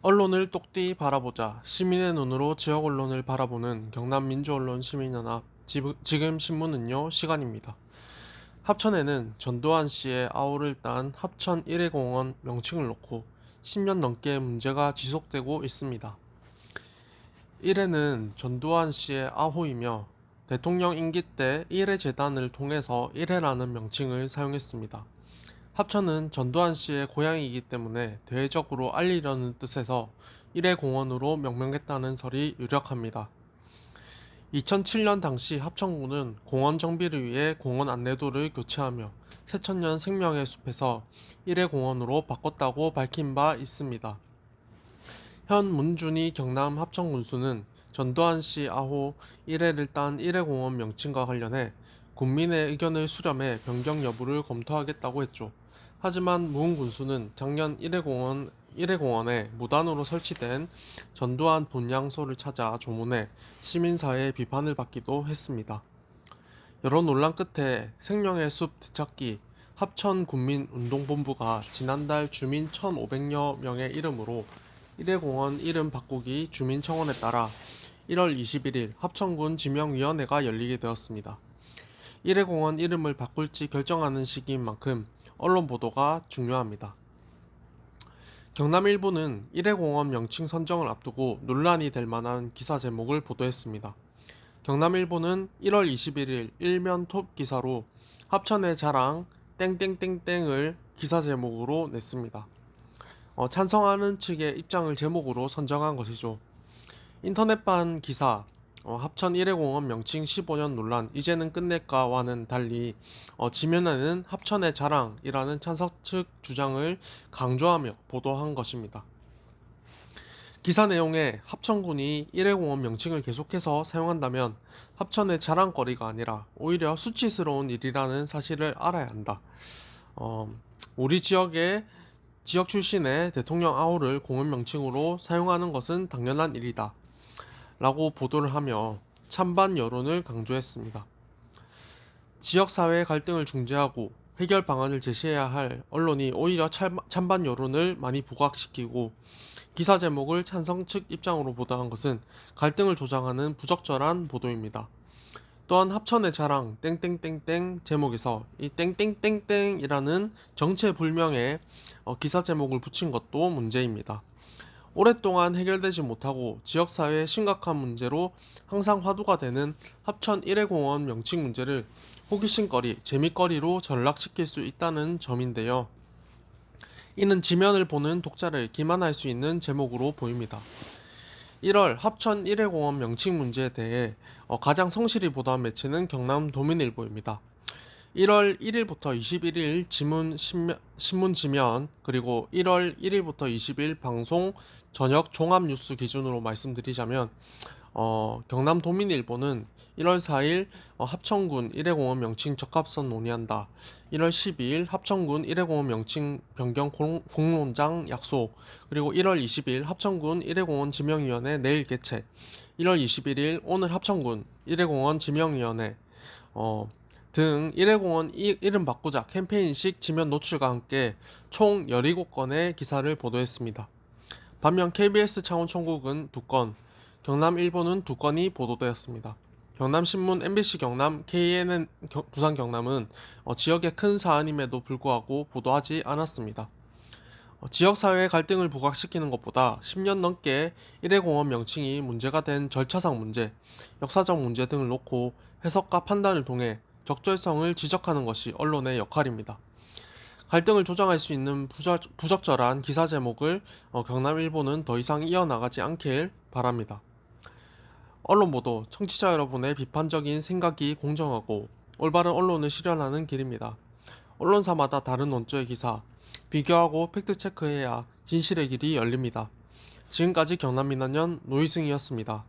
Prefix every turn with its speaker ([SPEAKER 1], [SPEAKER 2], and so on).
[SPEAKER 1] 언론을 똑띠 바라보자. 시민의 눈으로 지역 언론을 바라보는 경남민주언론 시민연합 지금 신문은요 시간입니다. 합천에는 전두환 씨의 아우를 딴 합천 1회공원 명칭을 놓고 10년 넘게 문제가 지속되고 있습니다. 1회는 전두환 씨의 아호이며 대통령 임기 때 1회 재단을 통해서 1회라는 명칭을 사용했습니다. 합천은 전두환 씨의 고향이기 때문에 대외적으로 알리려는 뜻에서 1회 공원으로 명명했다는 설이 유력합니다. 2007년 당시 합천구는 공원 정비를 위해 공원 안내도를 교체하며 새천년 생명의 숲에서 1회 공원으로 바꿨다고 밝힌 바 있습니다. 현 문준희 경남 합천군수는 전두환 씨 아호 1회를 딴 1회 공원 명칭과 관련해 군민의 의견을 수렴해 변경 여부를 검토하겠다고 했죠. 하지만 무은 군수는 작년 1회공원에 무단으로 설치된 전두환 분향소를 찾아 조문해 시민사회의 비판을 받기도 했습니다. 여러 논란 끝에 생명의 숲 되찾기 합천군민운동본부가 지난달 주민 1,500여 명의 이름으로 1회공원 이름 바꾸기 주민청원에 따라 1월 21일 합천군 지명위원회가 열리게 되었습니다. 1회공원 이름을 바꿀지 결정하는 시기인 만큼 언론 보도가 중요합니다. 경남일보는 1회공원 명칭 선정을 앞두고 논란이 될 만한 기사 제목을 보도했습니다. 경남일보는 1월 21일 일면 톱 기사로 합천의 자랑 땡땡땡땡을 기사 제목으로 냈습니다. 찬성하는 측의 입장을 제목으로 선정한 것이죠. 인터넷판 기사 합천 1회공원 명칭 15년 논란 이제는 끝낼까와는 달리 지면에는 합천의 자랑이라는 찬성 측 주장을 강조하며 보도한 것입니다. 기사 내용에 합천군이 1회공원 명칭을 계속해서 사용한다면 합천의 자랑거리가 아니라 오히려 수치스러운 일이라는 사실을 알아야 한다. 우리 지역 출신의 대통령 아호를 공원 명칭으로 사용하는 것은 당연한 일이다. 라고 보도를 하며 찬반 여론을 강조했습니다. 지역사회의 갈등을 중재하고 해결 방안을 제시해야 할 언론이 오히려 찬반 여론을 많이 부각시키고 기사 제목을 찬성 측 입장으로 보도한 것은 갈등을 조장하는 부적절한 보도입니다. 또한 합천의 자랑 땡땡땡땡 제목에서 이 땡땡땡땡이라는 정체불명의 기사 제목을 붙인 것도 문제입니다. 오랫동안 해결되지 못하고 지역사회의 심각한 문제로 항상 화두가 되는 합천 1회공원 명칭 문제를 호기심거리, 재미거리로 전락시킬 수 있다는 점인데요. 이는 지면을 보는 독자를 기만할 수 있는 제목으로 보입니다. 1월 합천 1회공원 명칭 문제에 대해 가장 성실히 보도한 매체는 경남도민일보입니다. 1월 1일부터 21일 신문 지면 그리고 1월 1일부터 20일 방송 저녁 종합뉴스 기준으로 말씀드리자면 경남도민일보는 1월 4일 합천군 1회공원 명칭 적합성 논의한다. 1월 12일 합천군 1회공원 명칭 변경 공론장 약속 그리고 1월 20일 합천군 1회공원 지명위원회 내일 개최 1월 21일 오늘 합천군 1회공원 지명위원회 등 1회공원 이름 바꾸자 캠페인식 지면 노출과 함께 총 17건의 기사를 보도했습니다. 반면 KBS 창원총국은 2건, 경남일보는 2건이 보도되었습니다. 경남신문, MBC 경남, KNN 부산 경남은 지역의 큰 사안임에도 불구하고 보도하지 않았습니다. 지역사회의 갈등을 부각시키는 것보다 10년 넘게 1회공원 명칭이 문제가 된 절차상 문제, 역사적 문제 등을 놓고 해석과 판단을 통해 적절성을 지적하는 것이 언론의 역할입니다. 갈등을 조장할 수 있는 부적절한 기사 제목을 경남일보는 더 이상 이어나가지 않길 바랍니다. 언론 보도, 청취자 여러분의 비판적인 생각이 공정하고 올바른 언론을 실현하는 길입니다. 언론사마다 다른 원조의 기사, 비교하고 팩트체크해야 진실의 길이 열립니다. 지금까지 경남민안연 노희승이었습니다.